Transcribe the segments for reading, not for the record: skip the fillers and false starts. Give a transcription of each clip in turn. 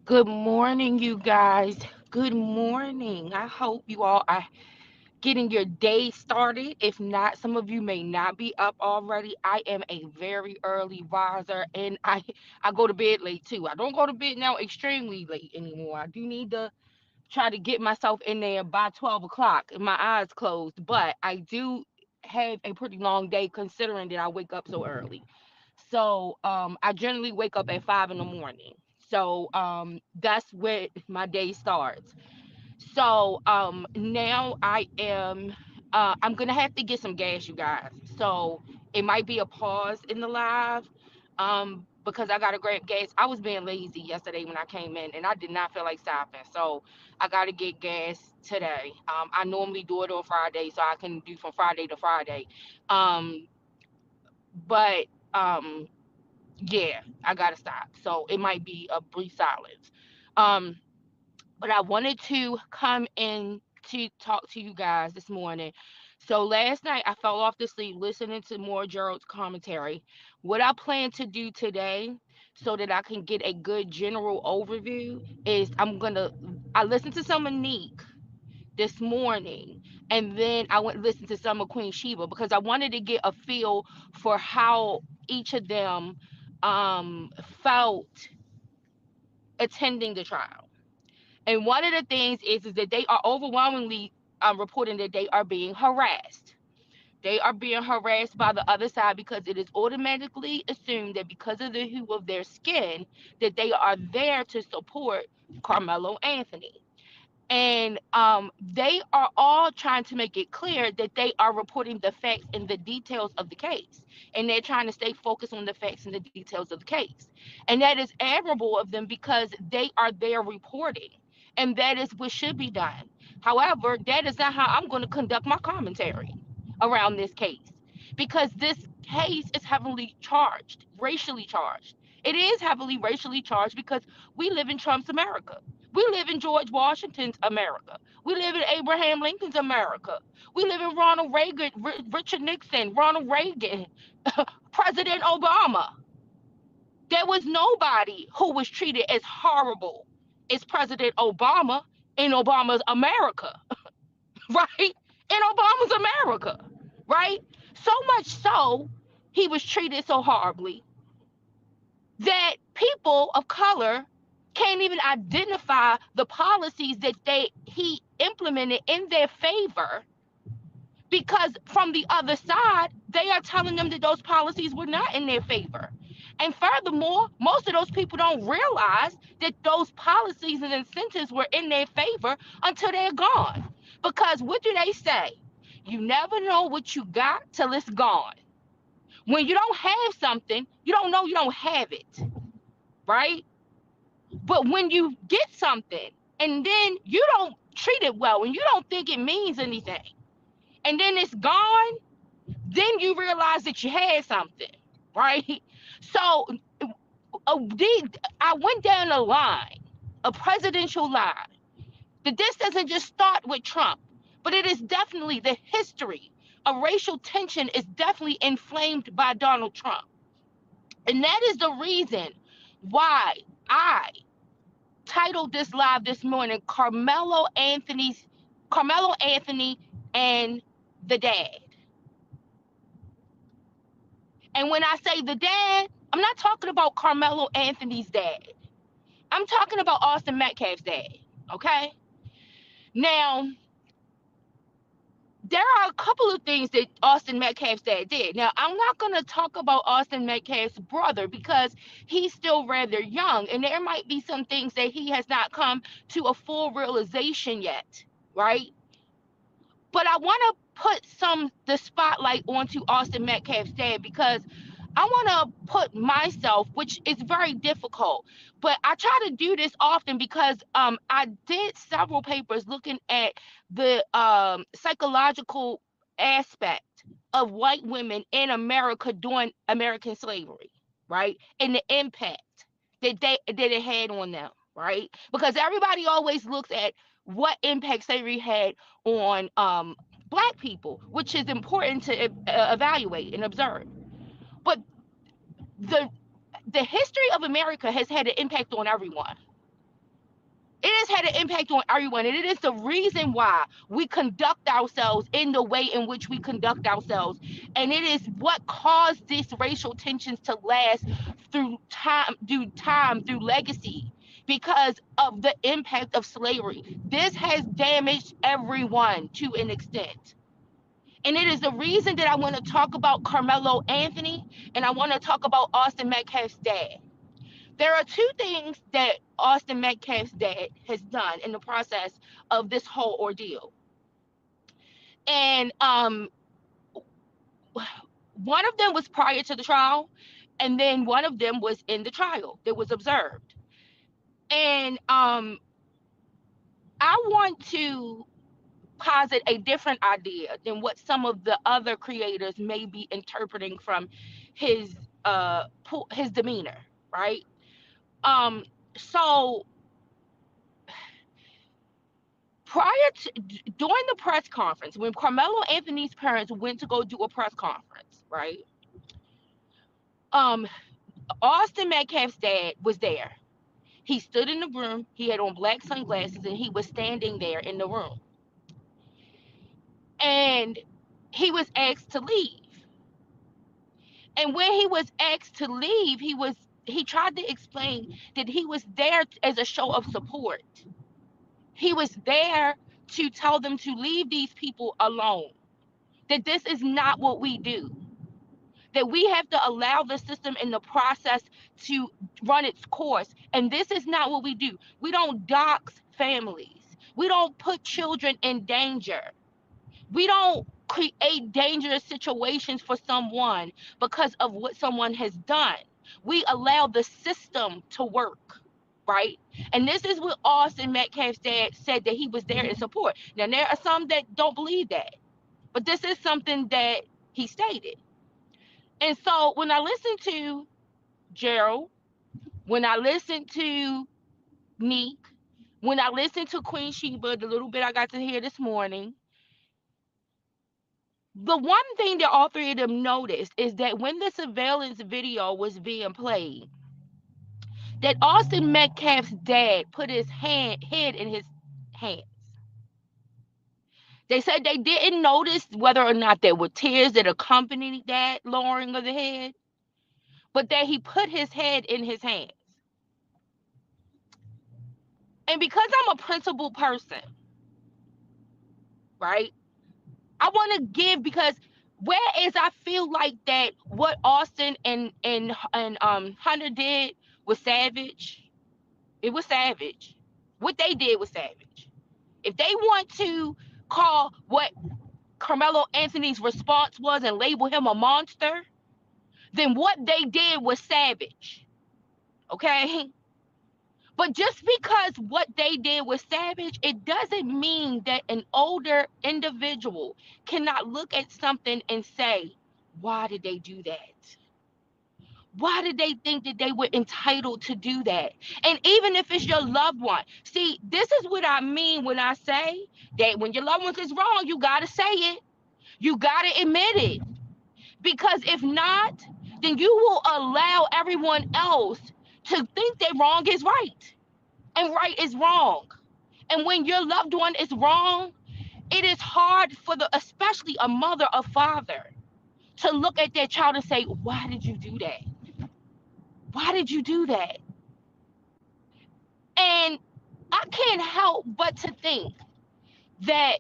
Good morning, you guys. Good morning. I hope you all are getting your day started. If not, some of you may not be up already. I am a very early riser and I go to bed late too. I don't go to bed now extremely late anymore. I do need to try to get myself in there by 12 o'clock and my eyes closed, but I do have a pretty long day considering that I wake up so early. So I generally wake up at 5 in the morning. So that's where my day starts. So now I'm gonna have to get some gas, you guys. So it might be a pause in the live. Because I gotta grab gas. I was being lazy yesterday when I came in and I did not feel like stopping. So I gotta get gas today. I normally do it on Friday so I can do from Friday to Friday. Um but yeah, I gotta stop. So it might be a brief silence. Um, but I wanted to come in to talk to you guys this morning. So last night I fell off to sleep listening to more Gerald's commentary. What I plan to do today so that I can get a good general overview is I listened to some Monique this morning and then I went and listened to some of Queen Sheba because I wanted to get a feel for how each of them um felt attending the trial. And one of the things is that they are overwhelmingly reporting that they are being harassed. They are being harassed by the other side because it is automatically assumed that because of the hue of their skin, that they are there to support Carmelo Anthony. And they are all trying to make it clear that they are reporting the facts and the details of the case. And they're trying to stay focused on the facts and the details of the case. And that is admirable of them because they are there reporting. And that is what should be done. However, that is not how I'm going to conduct my commentary around this case because this case is heavily charged, racially charged. It is heavily racially charged because we live in Trump's America. We live in George Washington's America. We live in Abraham Lincoln's America. We live in Ronald Reagan, Richard Nixon, Ronald Reagan, President Obama. There was nobody who was treated as horrible as President Obama in Obama's America, right? In Obama's America, right? So much so, he was treated so horribly that people of color can't even identify the policies that he implemented in their favor because from the other side they are telling them that those policies were not in their favor. And furthermore, most of those people don't realize that those policies and incentives were in their favor until they're gone. Because what do they say? You never know what you got till it's gone. When you don't have something, you don't know you don't have it, right? But when you get something and then you don't treat it well and you don't think it means anything, and then it's gone, then you realize that you had something, right? So I went down a line, a presidential line, that this doesn't just start with Trump, but it is definitely the history of racial tension is definitely inflamed by Donald Trump. And that is the reason why I titled this live this morning Carmelo Anthony and the dad. And when I say the dad, I'm not talking about Carmelo Anthony's dad. I'm talking about Austin Metcalf's dad. Okay. Now, there are a couple of things that Austin Metcalf's dad did. Now, I'm not going to talk about Austin Metcalf's brother because he's still rather young, and there might be some things that he has not come to a full realization yet, right? But I want to put the spotlight onto Austin Metcalf's dad because I want to put myself, which is very difficult, but I try to do this often because I did several papers looking at the psychological aspect of white women in America during American slavery, right? And the impact that it had on them, right? Because everybody always looks at what impact slavery had on black people, which is important to evaluate and observe. But the the history of America has had an impact on everyone. this had an impact on everyone, and it is the reason why we conduct ourselves in the way in which we conduct ourselves, and it is what caused these racial tensions to last through legacy, because of the impact of slavery. This has damaged everyone to an extent. And it is the reason that I want to talk about Carmelo Anthony, and I want to talk about Austin Metcalf's dad. There are two things that Austin Metcalf's dad has done in the process of this whole ordeal. And one of them was prior to the trial, and then one of them was in the trial that was observed. And I want to posit a different idea than what some of the other creators may be interpreting from his his demeanor, right? Um, so prior to during the press conference, when Carmelo Anthony's parents went to go do a press conference, right? Um, Austin Metcalf's dad was there. He stood in the room. He had on black sunglasses, and he was standing there in the room. And he was asked to leave. And when he was asked to leave, he tried to explain that he was there as a show of support. He was there to tell them to leave these people alone. That this is not what we do. That we have to allow the system and the process to run its course. And this is not what we do. We don't dox families. We don't put children in danger. We don't create dangerous situations for someone because of what someone has done. We allow the system to work, right? And this is what Austin Metcalf's dad said, that he was there in support. Now, there are some that don't believe that, but this is something that he stated. And so when I listened to Gerald, when I listened to Neek, when I listened to Queen Sheba, the little bit I got to hear this morning, the one thing that all three of them noticed is that when the surveillance video was being played, that Austin Metcalf's dad put his head in his hands. They said they didn't notice whether or not there were tears that accompanied that lowering of the head, but that he put his head in his hands. And because I'm a principled person, right? I want to give, because whereas I feel like that what Austin and Hunter did was savage. It was savage. What they did was savage. If they want to call what Carmelo Anthony's response was and label him a monster, then what they did was savage. Okay? But just because what they did was savage, it doesn't mean that an older individual cannot look at something and say, why did they do that? Why did they think that they were entitled to do that? And even if it's your loved one, see, this is what I mean when I say that when your loved one is wrong, you got to say it. You got to admit it. Because if not, then you will allow everyone else to think that wrong is right and right is wrong. And when your loved one is wrong, it is hard for especially a mother or father, to look at their child and say, why did you do that? Why did you do that? And I can't help but to think that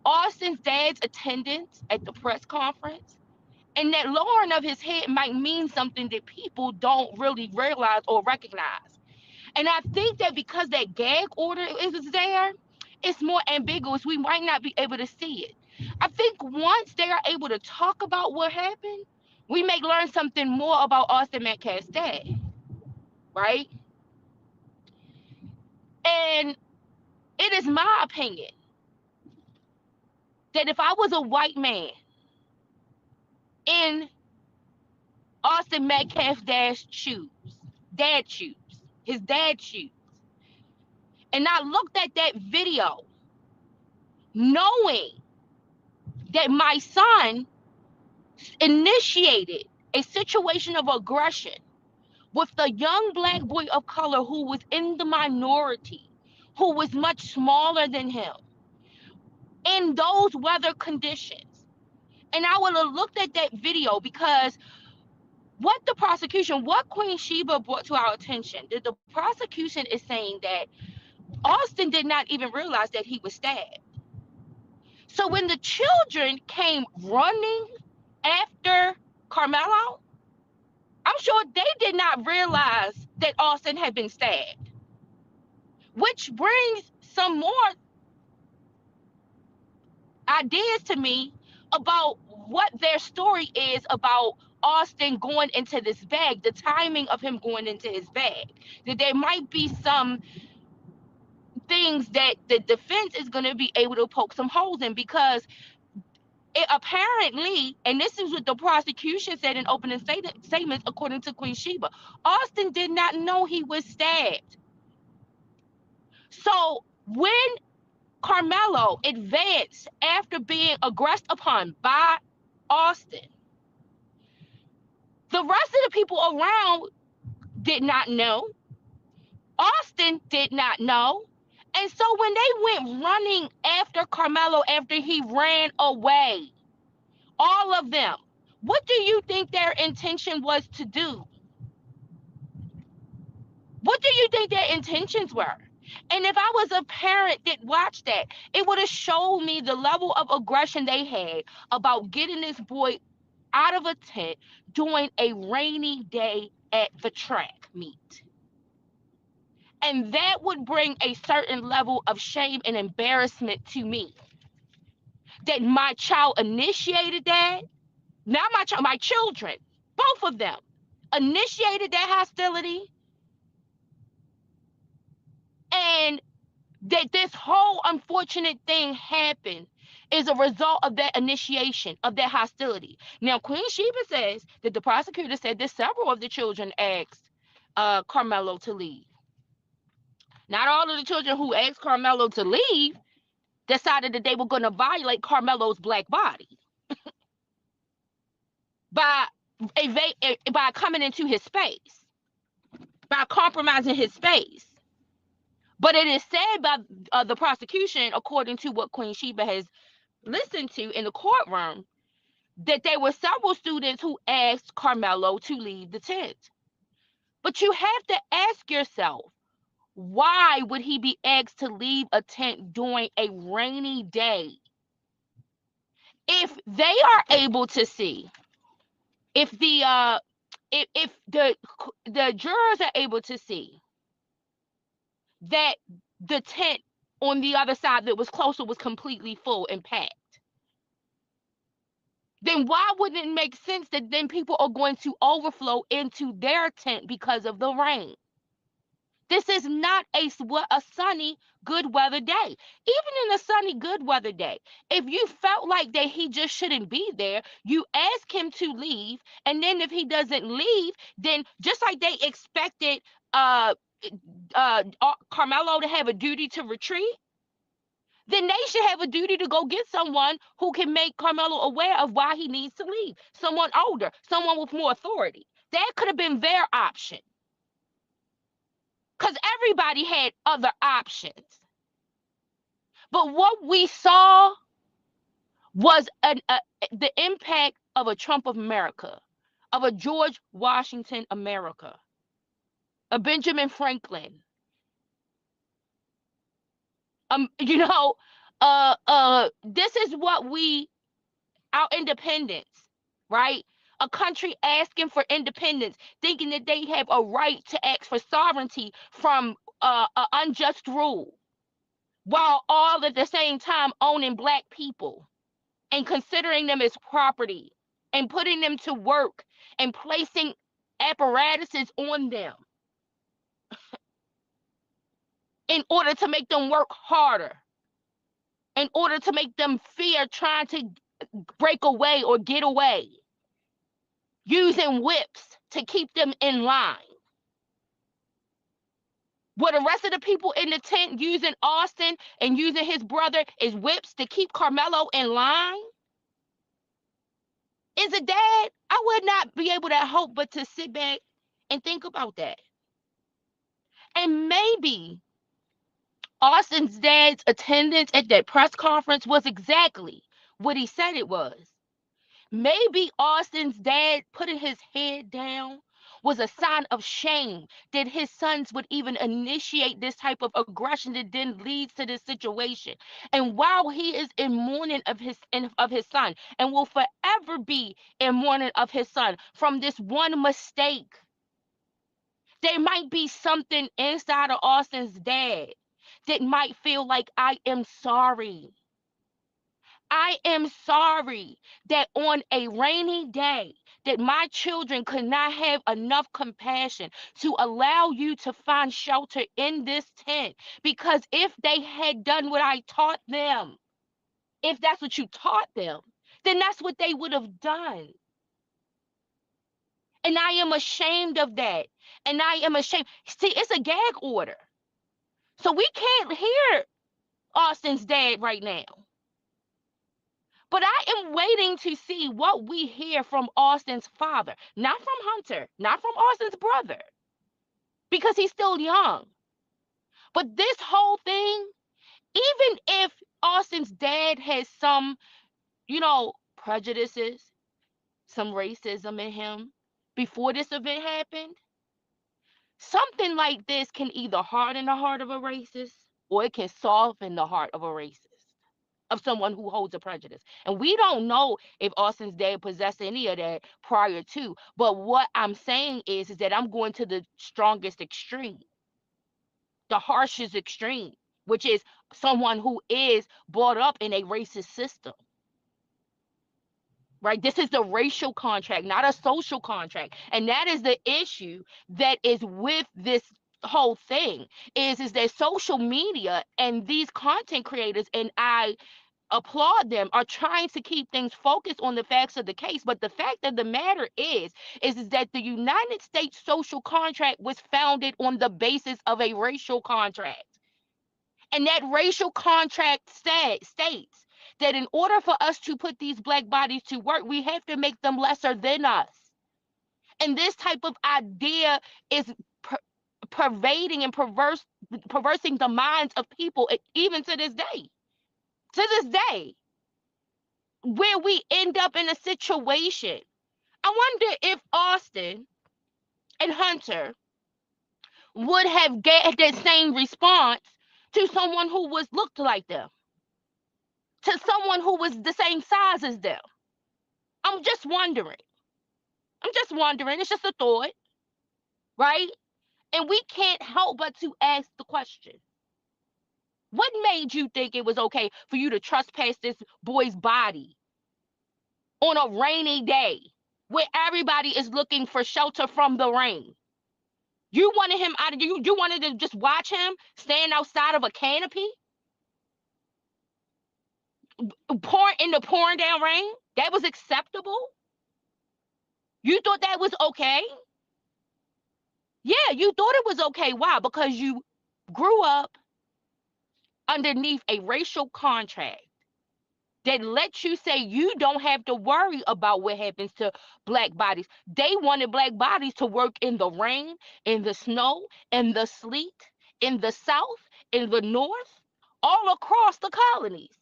Austin's dad's attendance at the press conference and that lowering of his head might mean something that people don't really realize or recognize. And I think that because that gag order is there, it's more ambiguous. We might not be able to see it. I think once they are able to talk about what happened, we may learn something more about Austin Metcalf's dad, right? And it is my opinion that if I was a white man in Austin Metcalf's dad's shoes, his dad's shoes, and I looked at that video knowing that my son initiated a situation of aggression with the young black boy of color who was in the minority, who was much smaller than him in those weather conditions. And I would have looked at that video because what Queen Sheba brought to our attention, that the prosecution is saying that Austin did not even realize that he was stabbed. So when the children came running after Karmelo, I'm sure they did not realize that Austin had been stabbed, which brings some more ideas to me about what their story is about Austin going into this bag, the timing of him going into his bag. That there might be some things that the defense is going to be able to poke some holes in because it apparently, and this is what the prosecution said in opening statements, according to Queen Sheba, Austin did not know he was stabbed. So when Karmelo advanced after being aggressed upon by Austin, the rest of the people around did not know. Austin did not know. And so when they went running after Karmelo after he ran away, all of them, what do you think their intention was to do? What do you think their intentions were? And if I was a parent that watched that, it would have showed me the level of aggression they had about getting this boy out of a tent during a rainy day at the track meet. And that would bring a certain level of shame and embarrassment to me. That my child initiated that, not my child, my children, both of them, initiated that hostility, and that this whole unfortunate thing happened is a result of that initiation, of that hostility. Now, Queen Sheba says that the prosecutor said that several of the children asked Karmelo to leave. Not all of the children who asked Karmelo to leave decided that they were going to violate Karmelo's black body by by coming into his space, by compromising his space. But it is said by the prosecution, according to what Queen Sheba has listened to in the courtroom, that there were several students who asked Karmelo to leave the tent. But you have to ask yourself, why would he be asked to leave a tent during a rainy day? If they are able to see, if the jurors are able to see that the tent on the other side that was closer was completely full and packed, then why wouldn't it make sense that then people are going to overflow into their tent because of the rain? This is not a sunny, good weather day. Even in a sunny, good weather day, if you felt like that he just shouldn't be there, you ask him to leave. And then if he doesn't leave, then just like they expected Karmelo to have a duty to retreat, then they should have a duty to go get someone who can make Karmelo aware of why he needs to leave. Someone older, someone with more authority. That could have been their option. Because everybody had other options. But what we saw was the impact of a Trump of America, of a George Washington America, a Benjamin Franklin. You know, this is what our independence, right? A country asking for independence, thinking that they have a right to ask for sovereignty from an unjust rule, while all at the same time owning black people and considering them as property and putting them to work and placing apparatuses on them in order to make them work harder, in order to make them fear trying to break away or get away, using whips to keep them in line. Were the rest of the people in the tent using Austin and using his brother as whips to keep Karmelo in line? As a dad, I would not be able to help but to sit back and think about that. And maybe Austin's dad's attendance at that press conference was exactly what he said it was. Maybe Austin's dad putting his head down was a sign of shame that his sons would even initiate this type of aggression that then leads to this situation. And while he is in mourning of his son and will forever be in mourning of his son from this one mistake, there might be something inside of Austin's dad that might feel like I am sorry. I am sorry that on a rainy day that my children could not have enough compassion to allow you to find shelter in this tent, because if they had done what I taught them, if that's what you taught them, then that's what they would have done. And I am ashamed of that. And I am ashamed. See, it's a gag order. So we can't hear Austin's dad right now. But I am waiting to see what we hear from Austin's father, not from Hunter, not from Austin's brother, because he's still young. But this whole thing, even if Austin's dad has some, prejudices, some racism in him before this event happened, something like this can either harden the heart of a racist or it can soften the heart of a racist, of someone who holds a prejudice. And we don't know if Austin's dad possessed any of that prior to. But what I'm saying is that I'm going to the strongest extreme, the harshest extreme, which is someone who is brought up in a racist system. Right? This is the racial contract, not a social contract. And that is the issue that is with this whole thing is that social media and these content creators, and I applaud them, are trying to keep things focused on the facts of the case. But the fact of the matter is that the United States social contract was founded on the basis of a racial contract. And that racial contract states that in order for us to put these black bodies to work, we have to make them lesser than us. And this type of idea is pervading and perversing the minds of people, even to this day. To this day, where we end up in a situation. I wonder if Austin and Hunter would have get that same response to someone who was looked like them, to someone who was the same size as them. I'm just wondering. I'm just wondering. It's just a thought, right? And we can't help but to ask the question. What made you think it was okay for you to trespass this boy's body on a rainy day where everybody is looking for shelter from the rain? You wanted him out of you wanted to just watch him stand outside of a canopy, in the pouring down rain? That was acceptable? You thought that was okay? Yeah, you thought it was okay. Why? Because you grew up underneath a racial contract that lets you say you don't have to worry about what happens to black bodies. They wanted black bodies to work in the rain, in the snow, in the sleet, in the south, in the north, all across the colonies.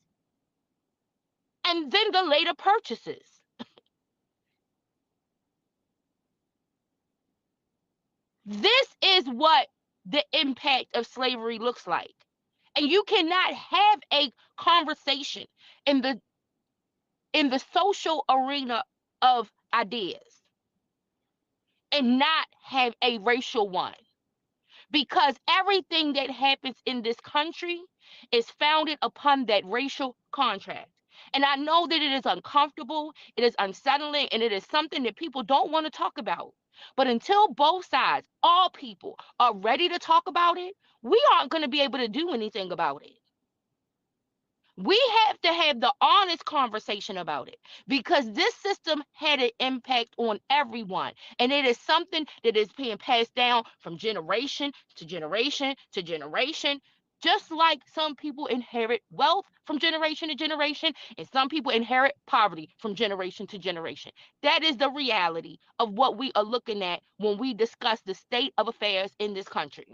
And then the later purchases. This is what the impact of slavery looks like. And you cannot have a conversation in the social arena of ideas and not have a racial one, because everything that happens in this country is founded upon that racial contract. And I know that it is uncomfortable, it is unsettling, and it is something that people don't want to talk about. But until both sides, all people, are ready to talk about it, we aren't going to be able to do anything about it. We have to have the honest conversation about it, because this system had an impact on everyone. And it is something that is being passed down from generation to generation to generation. Just like some people inherit wealth from generation to generation, and some people inherit poverty from generation to generation. That is the reality of what we are looking at when we discuss the state of affairs in this country.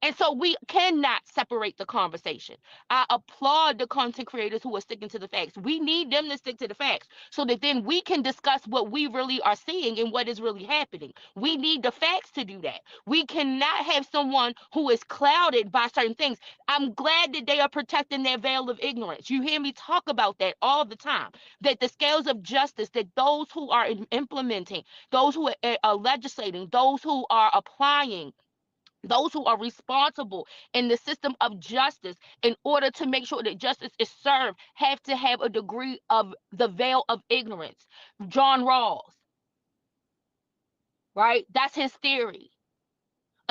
And so we cannot separate the conversation. I applaud the content creators who are sticking to the facts. We need them to stick to the facts so that then we can discuss what we really are seeing and what is really happening. We need the facts to do that. We cannot have someone who is clouded by certain things. I'm glad that they are protecting their veil of ignorance. You hear me talk about that all the time. That the scales of justice, that those who are implementing, those who are legislating, those who are applying, those who are responsible in the system of justice in order to make sure that justice is served have to have a degree of the veil of ignorance. John Rawls, right? That's his theory.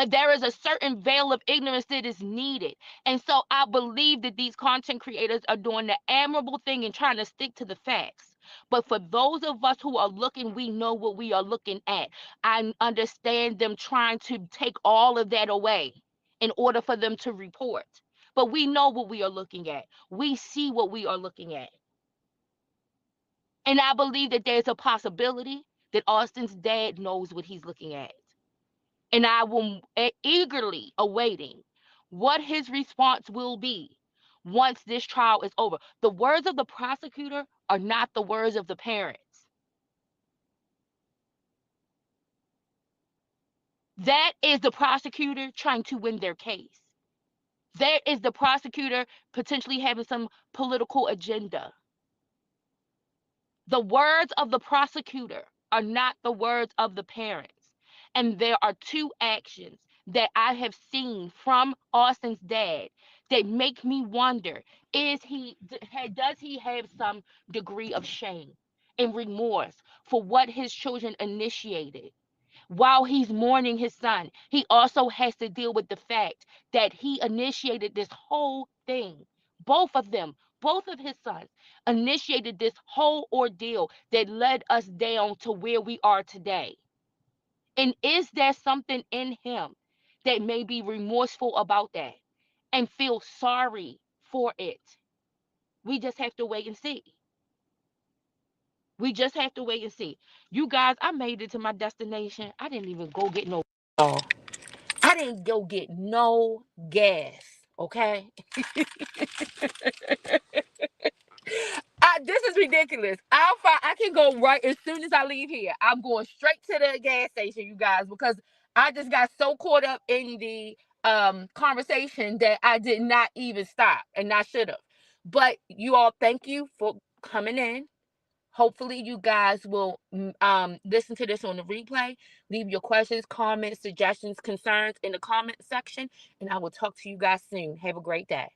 There is a certain veil of ignorance that is needed. And so I believe that these content creators are doing the admirable thing and trying to stick to the facts. But for those of us who are looking, we know what we are looking at. I understand them trying to take all of that away in order for them to report. But we know what we are looking at. We see what we are looking at. And I believe that there's a possibility that Austin's dad knows what he's looking at. And I will eagerly awaiting what his response will be once this trial is over. The words of the prosecutor are not the words of the parents. That is the prosecutor trying to win their case. That is the prosecutor potentially having some political agenda. The words of the prosecutor are not the words of the parents. And there are two actions that I have seen from Austin's dad that make me wonder, does he have some degree of shame and remorse for what his children initiated? While he's mourning his son, he also has to deal with the fact that he initiated this whole thing. Both of them, both of his sons, initiated this whole ordeal that led us down to where we are today. And is there something in him that may be remorseful about that and feel sorry for it? We just have to wait and see. We just have to wait and see. You guys, I made it to my destination. I didn't even go get no. I didn't go get no gas, okay? This is ridiculous. I can go right as soon as I leave here. I'm going straight to the gas station, you guys, because I just got so caught up in the conversation that I did not even stop, and I should have. But you all, thank you for coming in. Hopefully you guys will listen to this on the replay. Leave your questions, comments, suggestions, concerns in the comment section, and I will talk to you guys soon. Have a great day.